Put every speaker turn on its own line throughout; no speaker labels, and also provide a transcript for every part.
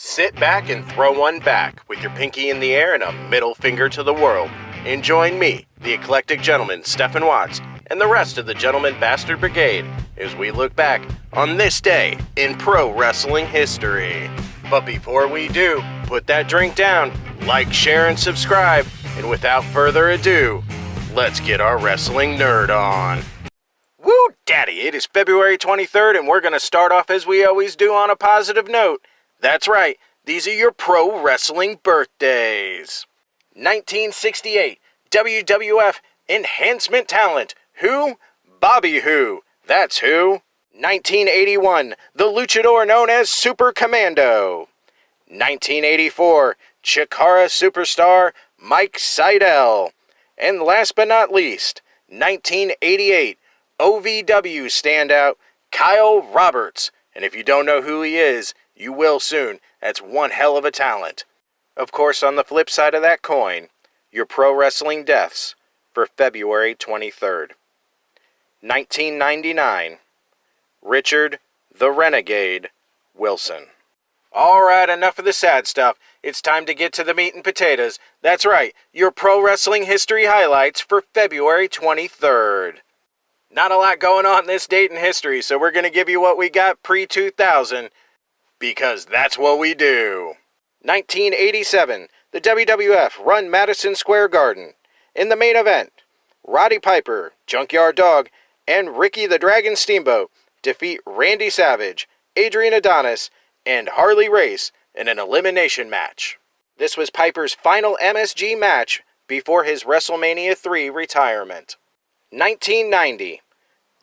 Sit back and throw one back with your pinky in the air and a middle finger to the world. And join me, the eclectic gentleman Stephen Watts, and the rest of the Gentleman Bastard Brigade as we look back on this day in pro wrestling history. But before we do, put that drink down, like, share, and subscribe, and without further ado, let's get our wrestling nerd on. Woo, daddy, it is February 23rd, and we're going to start off as we always do on a positive note. That's right, these are your pro wrestling birthdays. 1968, WWF Enhancement Talent. Who? Bobby Who. That's who. 1981, the luchador known as Super Commando. 1984, Chikara superstar Mike Sydal. And last but not least, 1988, OVW standout Kyle Roberts. And if you don't know who he is, you will soon. That's one hell of a talent. Of course, on the flip side of that coin, your pro wrestling deaths for February 23rd. 1999, Richard the Renegade Wilson. Alright, enough of the sad stuff. It's time to get to the meat and potatoes. That's right, your pro wrestling history highlights for February 23rd. Not a lot going on this date in history, so we're going to give you what we got pre-2000, because that's what we do. 1987, the WWF run Madison Square Garden. In the main event, Roddy Piper, Junkyard Dog, and Ricky the Dragon Steamboat defeat Randy Savage, Adrian Adonis, and Harley Race in an elimination match. This was Piper's final MSG match before his WrestleMania 3 retirement. 1990,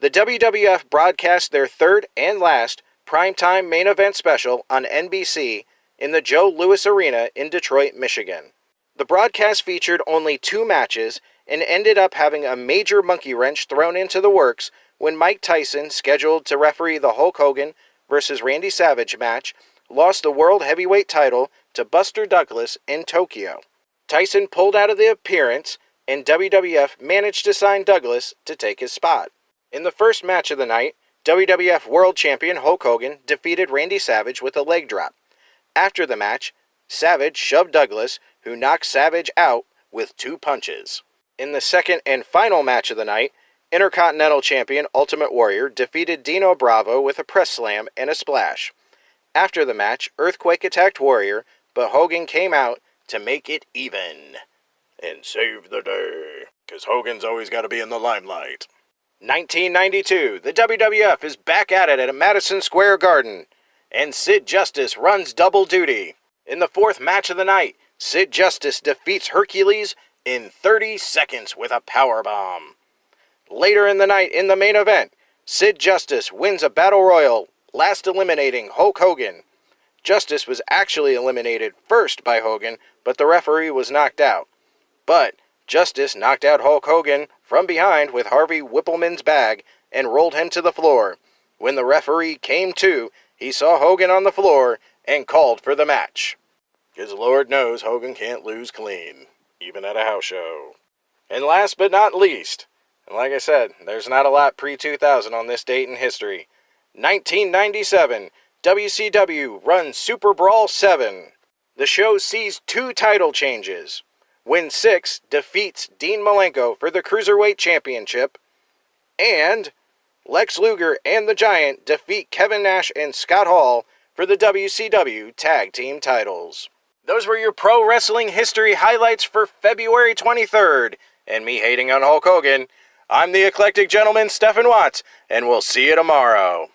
the WWF broadcast their third and last primetime main event special on NBC in the Joe Louis Arena in Detroit, Michigan. The broadcast featured only 2 matches and ended up having a major monkey wrench thrown into the works when Mike Tyson, scheduled to referee the Hulk Hogan vs. Randy Savage match, lost the World Heavyweight title to Buster Douglas in Tokyo. Tyson pulled out of the appearance, and WWF managed to sign Douglas to take his spot. In the first match of the night, WWF World Champion Hulk Hogan defeated Randy Savage with a leg drop. After the match, Savage shoved Douglas, who knocked Savage out with 2 punches. In the second and final match of the night, Intercontinental Champion Ultimate Warrior defeated Dino Bravo with a press slam and a splash. After the match, Earthquake attacked Warrior, but Hogan came out to make it even and save the day, because Hogan's always got to be in the limelight. 1992, the WWF is back at it Madison Square Garden, and Sid Justice runs double duty. In the fourth match of the night, Sid Justice defeats Hercules in 30 seconds with a powerbomb. Later in the night, in the main event, Sid Justice wins a battle royal, last eliminating Hulk Hogan. Justice was actually eliminated first by Hogan, but the referee was knocked out. But Justice knocked out Hulk Hogan from behind with Harvey Whippleman's bag and rolled him to the floor. When the referee came to, he saw Hogan on the floor and called for the match. Because Lord knows Hogan can't lose clean, even at a house show. And last but not least, and like I said, there's not a lot pre-2000 on this date in history. 1997, WCW runs Super Brawl 7. The show sees 2 title changes. Win 6 defeats Dean Malenko for the Cruiserweight Championship, and Lex Luger and the Giant defeat Kevin Nash and Scott Hall for the WCW Tag Team titles. Those were your pro wrestling history highlights for February 23rd, and me hating on Hulk Hogan. I'm the eclectic gentleman Stephen Watts, and we'll see you tomorrow.